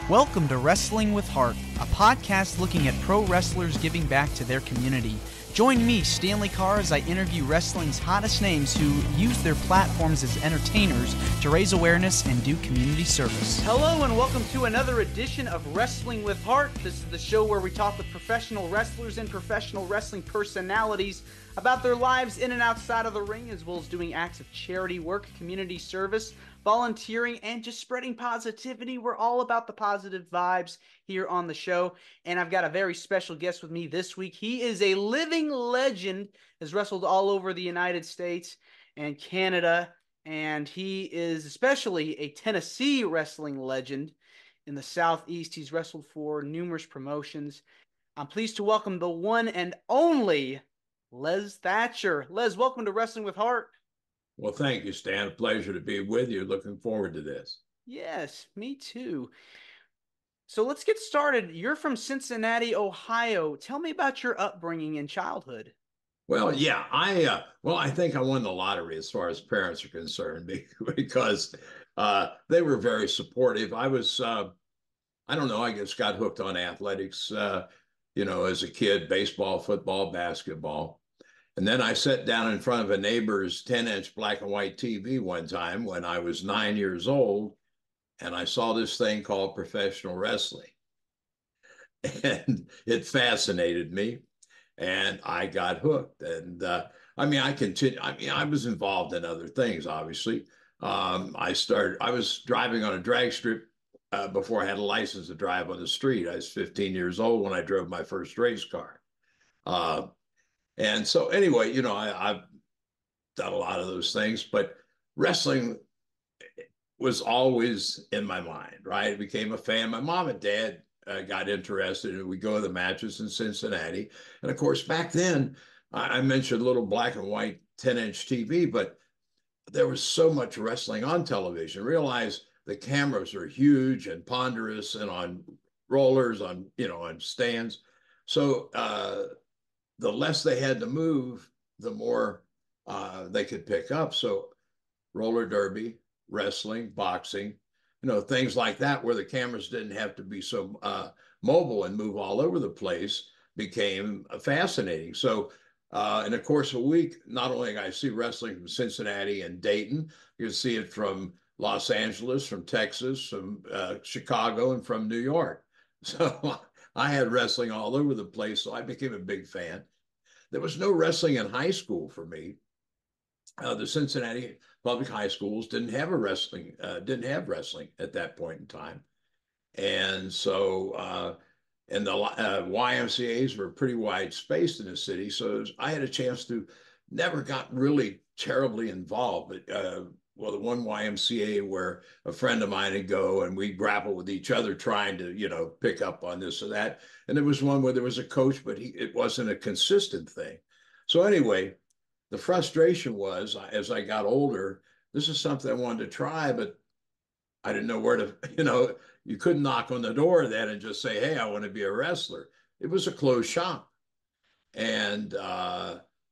Welcome to Wrestling with Heart, a podcast looking at pro wrestlers giving back to their community. Join me, Stanley Carr, as I interview wrestling's hottest names who use their platforms as entertainers to raise awareness and do community service. Hello and welcome to another edition of Wrestling with Heart. This is the show where we talk with professional wrestlers and professional wrestling personalities about their lives in and outside of the ring, as well as doing acts of charity work, community service, volunteering, and just spreading positivity. We're all about the positive vibes here on the show, and I've got a very special guest with me this week. He is a living legend, has wrestled all over the United States and Canada, and he is especially a Tennessee wrestling legend in the Southeast. He's wrestled for numerous promotions. I'm pleased to welcome the one and only Les Thatcher. Les, welcome to Wrestling with Heart. Well, thank you, Stan. A pleasure to be with you. Looking forward to this. Yes, me too. So let's get started. You're from Cincinnati, Ohio. Tell me about your upbringing and childhood. Well, yeah, I think I won the lottery as far as parents are concerned because they were very supportive. I don't know, I guess got hooked on athletics, as a kid, baseball, football, basketball. And then I sat down in front of a neighbor's 10-inch black and white TV one time when I was 9 years old, and I saw this thing called professional wrestling. And it fascinated me, and I got hooked. And I was involved in other things, obviously. I was driving on a drag strip before I had a license to drive on the street. I was 15 years old when I drove my first race car. And so anyway, I've done a lot of those things, but wrestling was always in my mind, right? I became a fan. My mom and dad got interested, and we go to the matches in Cincinnati. And of course, back then, I mentioned little black and white 10-inch TV, but there was so much wrestling on television. Realize the cameras are huge and ponderous and on rollers, on stands. So the less they had to move, the more they could pick up. So roller derby, wrestling, boxing, things like that, where the cameras didn't have to be so mobile and move all over the place, became fascinating. So in the course of a week, not only I see wrestling from Cincinnati and Dayton, you can see it from Los Angeles, from Texas, from Chicago, and from New York. So I had wrestling all over the place, so I became a big fan. There was no wrestling in high school for me. The Cincinnati public high schools didn't have wrestling at that point in time. And so, and the YMCAs were pretty wide spaced in the city. So I had a chance to, never got really terribly involved, but the one YMCA where a friend of mine would go and we'd grapple with each other trying to, pick up on this or that. And there was one where there was a coach, but it wasn't a consistent thing. So anyway, the frustration was, as I got older, this is something I wanted to try, but I didn't know where to, you couldn't knock on the door then and just say, hey, I want to be a wrestler. It was a closed shop. And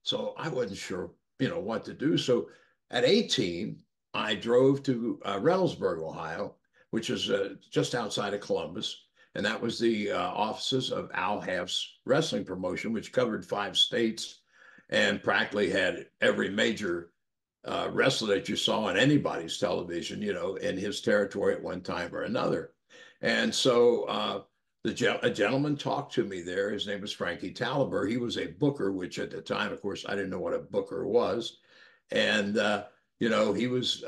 so I wasn't sure, what to do. So at 18, I drove to Reynoldsburg, Ohio, which is just outside of Columbus. And that was the offices of Al Half's wrestling promotion, which covered 5 states and practically had every major wrestler that you saw on anybody's television, in his territory at one time or another. And so a gentleman talked to me there. His name was Frankie Taliber. He was a booker, which at the time, of course, I didn't know what a booker was. And he was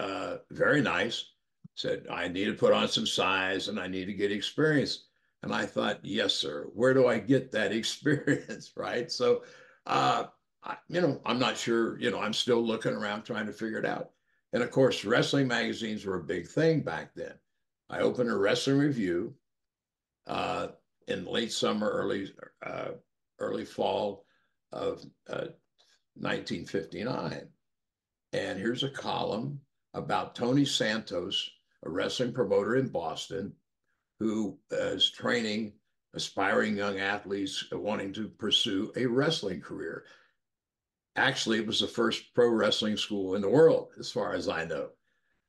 very nice, said, I need to put on some size and I need to get experience. And I thought, yes, sir, where do I get that experience, right? So, I'm not sure, I'm still looking around trying to figure it out. And of course, wrestling magazines were a big thing back then. I opened a wrestling review in late summer, early fall of 1959. And here's a column about Tony Santos, a wrestling promoter in Boston, who is training aspiring young athletes wanting to pursue a wrestling career. Actually, it was the first pro wrestling school in the world, as far as I know.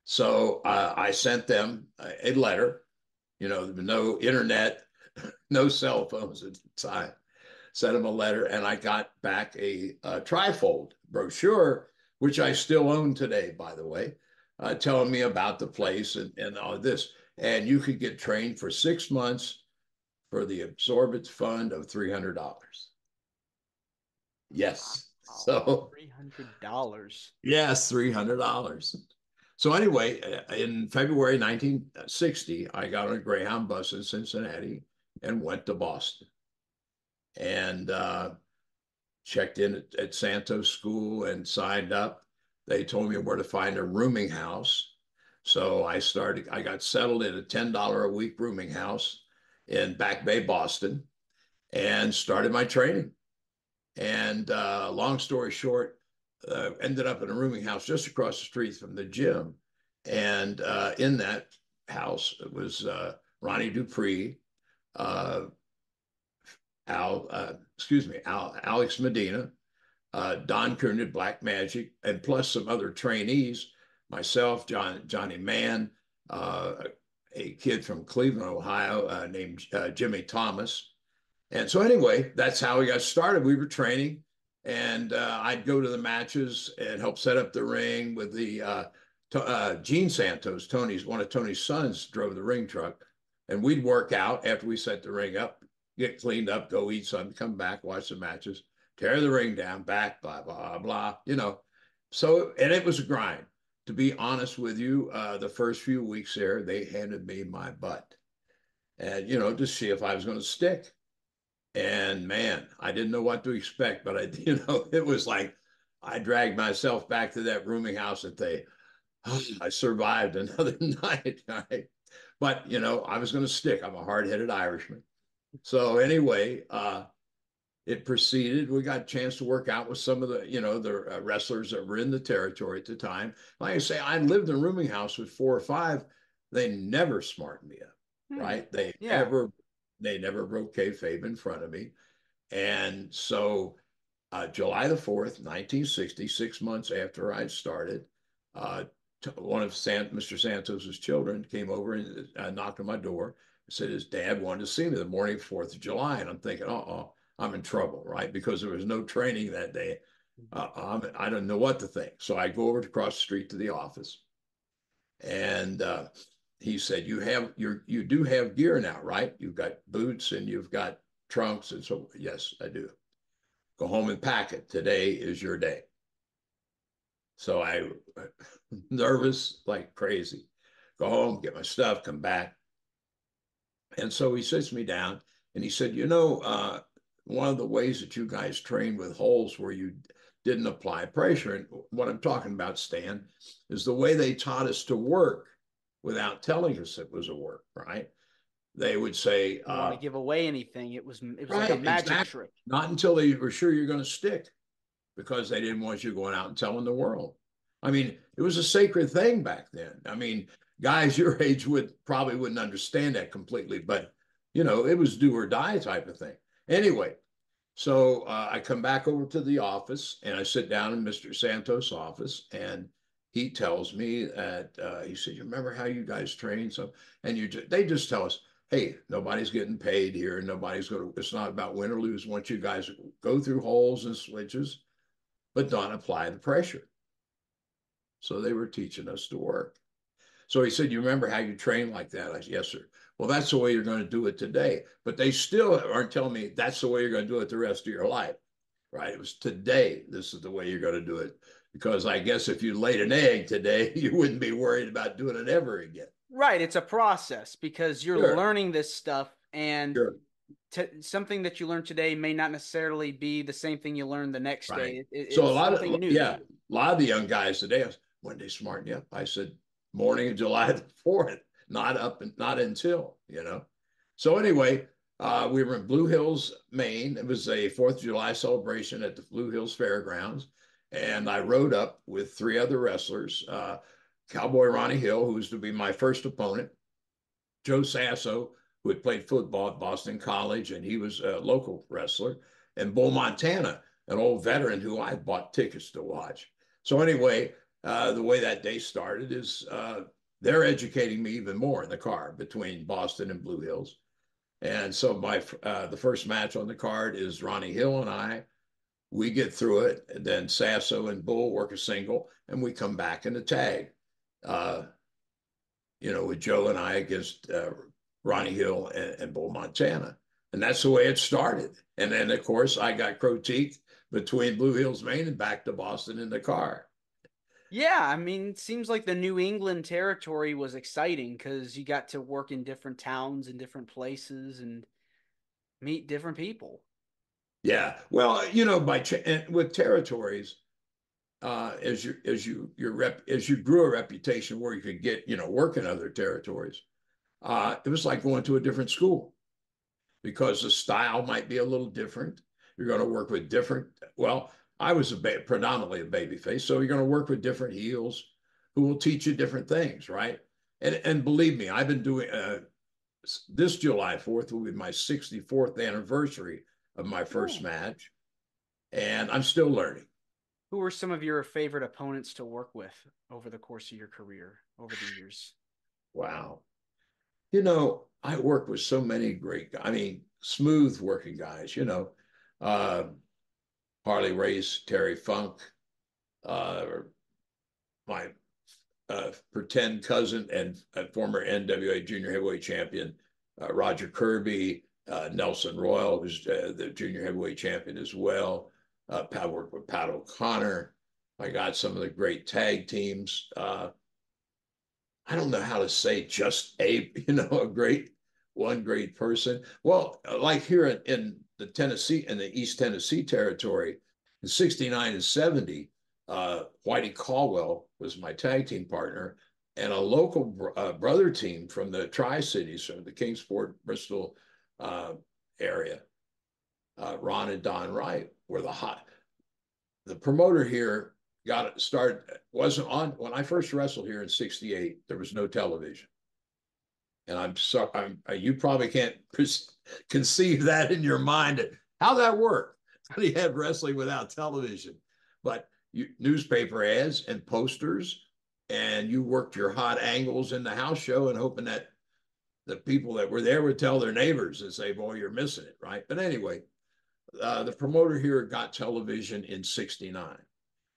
So I sent them a letter no internet, no cell phones at the time. Sent him a letter, and I got back a trifold brochure, which I still own today, by the way, telling me about the place and all this. And you could get trained for 6 months for the absorbent fund of $300. Yes. Wow, So $300. yes, $300. So anyway, in February 1960, I got on a Greyhound bus in Cincinnati and went to Boston and checked in at Santos School and signed up. They told me where to find a rooming house. So I got settled in a $10 a week rooming house in Back Bay, Boston, and started my training. And long story short, ended up in a rooming house just across the street from the gym. And in that house, it was Ronnie Dupree, Alex Medina, Don Coon at Black Magic, and plus some other trainees, myself, Johnny Mann, a kid from Cleveland, Ohio, named Jimmy Thomas. And so anyway, that's how we got started. We were training, and I'd go to the matches and help set up the ring with the Gene Santos, one of Tony's sons, drove the ring truck, and we'd work out after we set the ring up, get cleaned up, go eat something, come back, watch the matches, tear the ring down, back, blah, blah, blah, So, and it was a grind. To be honest with you, the first few weeks there, they handed me my butt. And, to see if I was going to stick. And man, I didn't know what to expect, but it was like I dragged myself back to that rooming house I survived another night. Right? But, I was going to stick. I'm a hard-headed Irishman. So anyway, it proceeded. We got a chance to work out with some of the wrestlers that were in the territory at the time. Like I say, I lived in a rooming house with 4 or 5. They never smartened me up, right? They never broke kayfabe in front of me. And so July the 4th, 1960, 6 months after I'd started, one of Mr. Santos's children came over and knocked on my door. Said his dad wanted to see me the morning of 4th of July. And I'm thinking, I'm in trouble, right? Because there was no training that day. I don't know what to think. So I go over across the street to the office. And he said, you do have gear now, right? You've got boots and you've got trunks. And so, yes, I do. Go home and pack it. Today is your day. So I, nervous like crazy, go home, get my stuff, come back. And so he sits me down and he said, one of the ways that you guys train with holes where you didn't apply pressure, and what I'm talking about, Stan, is the way they taught us to work without telling us it was a work, right? They would say, you want to give away anything. It was right, like a magic trick. Not until they were sure you're going to stick, because they didn't want you going out and telling the world. I mean, it was a sacred thing back then. I mean, guys your age probably wouldn't understand that completely, but it was do or die type of thing. Anyway, so I come back over to the office and I sit down in Mr. Santos' office, and he tells me that he said, "You remember how you guys train?" So, and they just tell us, "Hey, nobody's getting paid here. It's not about win or lose. Once you guys go through holes and switches, but don't apply the pressure." So they were teaching us to work. So he said, "You remember how you train like that?" I said, "Yes, sir." "Well, that's the way you're going to do it today." But they still aren't telling me that's the way you're going to do it the rest of your life, right? It was today. This is the way you're going to do it. Because I guess if you laid an egg today, you wouldn't be worried about doing it ever again. Right. It's a process because you're learning this stuff, and something that you learn today may not necessarily be the same thing you learn the next day. So a lot of the young guys today, when they smarten you up, I said, morning of July the 4th, not until. So anyway, we were in Blue Hills, Maine. It was a 4th of July celebration at the Blue Hills Fairgrounds. And I rode up with 3 other wrestlers, Cowboy Ronnie Hill, who was to be my first opponent, Joe Sasso, who had played football at Boston College, and he was a local wrestler, and Bull Montana, an old veteran who I bought tickets to watch. So anyway, the way that day started is they're educating me even more in the car between Boston and Blue Hills. And so the first match on the card is Ronnie Hill and I. We get through it, and then Sasso and Bull work a single, and we come back in the tag. Uh, with Joe and I against Ronnie Hill and Bull Montana. And that's the way it started. And then, of course, I got critiqued between Blue Hills, Maine and back to Boston in the car. Yeah, I mean, it seems like the New England territory was exciting because you got to work in different towns and different places and meet different people. Yeah. Well, with territories, as you grew a reputation where you could get, work in other territories, it was like going to a different school because the style might be a little different. You're going to work with different. Well, I was predominantly a baby face, so you're going to work with different heels who will teach you different things, right? And believe me, I've been doing this July 4th will be my 64th anniversary of my first Oh. match, and I'm still learning. Who were some of your favorite opponents to work with over the course of your career, over the years? Wow. I work with so many great guys. I mean, smooth working guys, uh, Harley Race, Terry Funk, uh, my pretend cousin and former NWA junior heavyweight champion, Roger Kirby, Nelson Royal, who's the junior heavyweight champion as well. I worked with Pat O'Connor. I got some of the great tag teams. I don't know how to say just one great person. Well, like here in the Tennessee, in the East Tennessee territory, in 69 and 70, Whitey Caldwell was my tag team partner, and a local brother team from the Tri-Cities, from the Kingsport, Bristol area, Ron and Don Wright were the promoter here got it started, wasn't on when I first wrestled here in 68, there was no television. And you probably can't conceive that in your mind, how that worked. He had wrestling without television, but newspaper ads and posters, and you worked your hot angles in the house show and hoping that the people that were there would tell their neighbors and say, boy, you're missing it, right? But anyway, the promoter here got television in 69.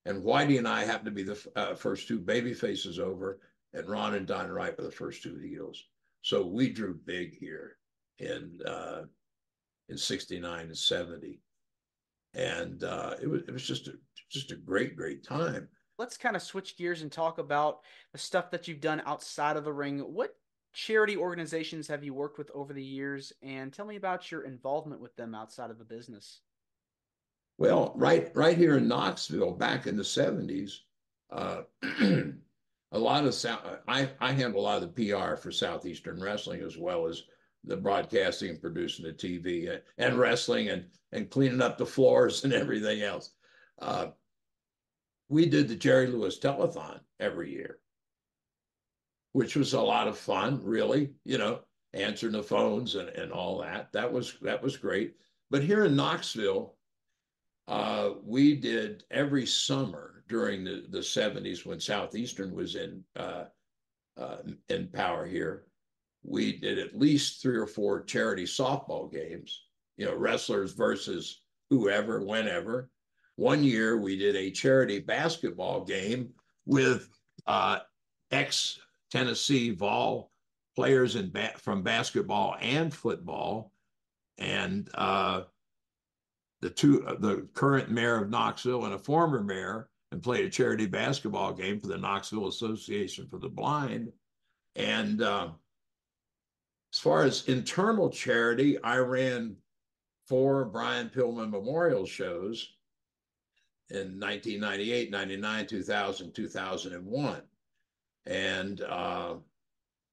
And Whitey and I happened to be the first two baby faces over, and Ron and Don Wright were the first two heels. So we drew big here in 69 and 70. And it was just a great time. Let's kind of switch gears and talk about the stuff that you've done outside of the ring. What charity organizations have you worked with over the years? And tell me about your involvement with them outside of the business. Well, right here in Knoxville, back in the 70s, a lot of I handle a lot of the PR for Southeastern Wrestling, as well as the broadcasting and producing the TV and wrestling and cleaning up the floors and everything else. We did the Jerry Lewis Telethon every year, which was a lot of fun, really, answering the phones and all that. That was great. But here in Knoxville, we did every summer during the 70s when Southeastern was in power here. We did at least 3 or 4 charity softball games, wrestlers versus whoever, whenever. One year we did a charity basketball game with ex-Tennessee Vol players from basketball and football, and the current mayor of Knoxville and a former mayor, and played a charity basketball game for the Knoxville Association for the Blind. And as far as internal charity, I ran 4 Brian Pillman Memorial Shows in 1998, 99, 2000, 2001. And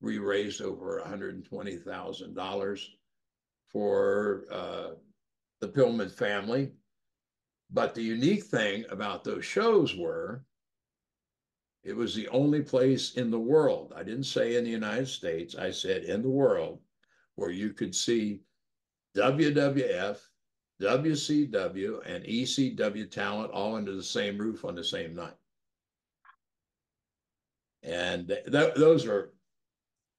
we raised over $120,000 for the Pillman family. But the unique thing about those shows it was the only place in the world, I didn't say in the United States, I said in the world, where you could see WWF, WCW, and ECW talent all under the same roof on the same night. And it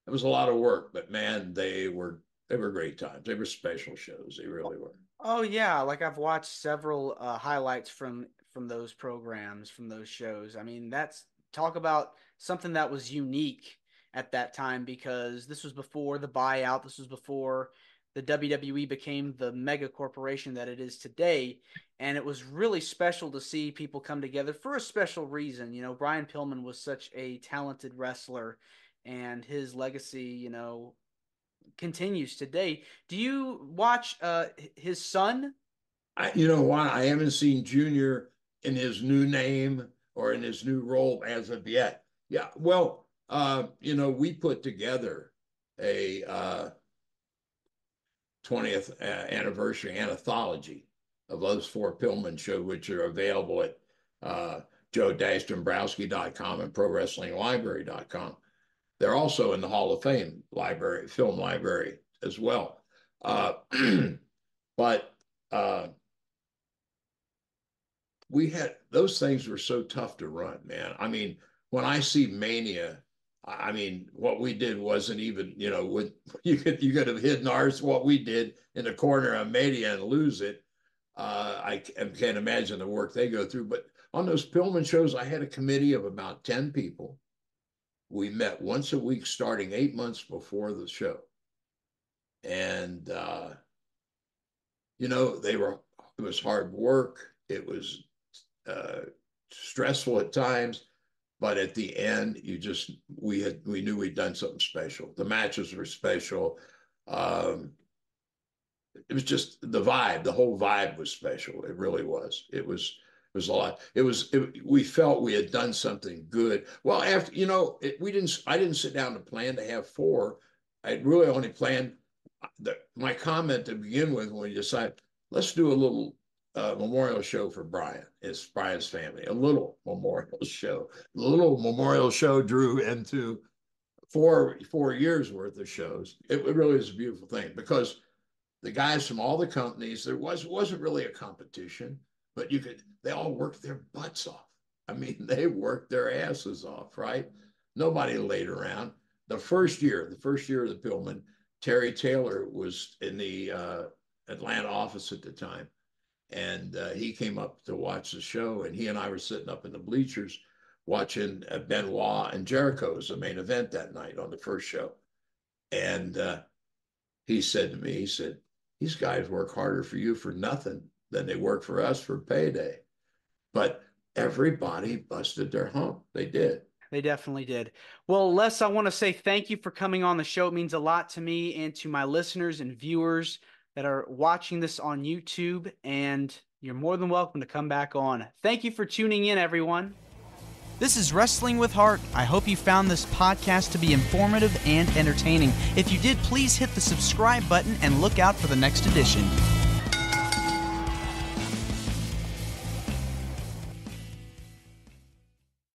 was a lot of work, but man, they were great times. They were special shows. They really were. Oh yeah, like I've watched several highlights from those programs, from those shows. I mean, that's talk about something that was unique at that time because this was before the buyout. This was before the WWE became the mega corporation that it is today. And it was really special to see people come together for a special reason. You know, Brian Pillman was such a talented wrestler, and his legacy, continues today. Do you watch his son? You know what? I haven't seen Junior in his new name or in his new role as of yet. Yeah, well, we put together a 20th anniversary anthology of those four Pillman shows, which are available at joe-dombrowski.com and prowrestlinglibrary.com. They're also in the Hall of Fame library, film library as well. But we had those things were so tough to run, man. I mean, when I see Mania, I mean, what we did wasn't even, with you could have hidden ours, what we did in the corner of Mania and lose it. I can't imagine the work they go through. But on those Pillman shows, I had a committee of about 10 people. We met once a week starting 8 months before the show. And, it was hard work. It was stressful at times, but at the end, we knew we'd done something special. The matches were special. It was just the vibe. The whole vibe was special. It really was. It was a lot. We felt we had done something good. Well, after I didn't sit down to plan to have four. I really only planned my comment to begin with when we decided let's do a little memorial show for Brian. It's Brian's family. A little memorial show. The little memorial show drew into four years worth of shows. It really is a beautiful thing because the guys from all the companies, wasn't really a competition, but they all worked their butts off. I mean, they worked their asses off, right? Nobody laid around. The first year of the Pillman, Terry Taylor was in the Atlanta office at the time. And he came up to watch the show, and he and I were sitting up in the bleachers watching Benoit and Jericho as the main event that night on the first show. And he said to me, these guys work harder for you for nothing than they work for us for payday. But everybody busted their hump. They did. They definitely did. Well, Les, I want to say thank you for coming on the show. It means a lot to me and to my listeners and viewers that are watching this on YouTube, and you're more than welcome to come back on. Thank you for tuning in, everyone. This is Wrestling with Heart. I hope you found this podcast to be informative and entertaining. If you did, please hit the subscribe button and look out for the next edition.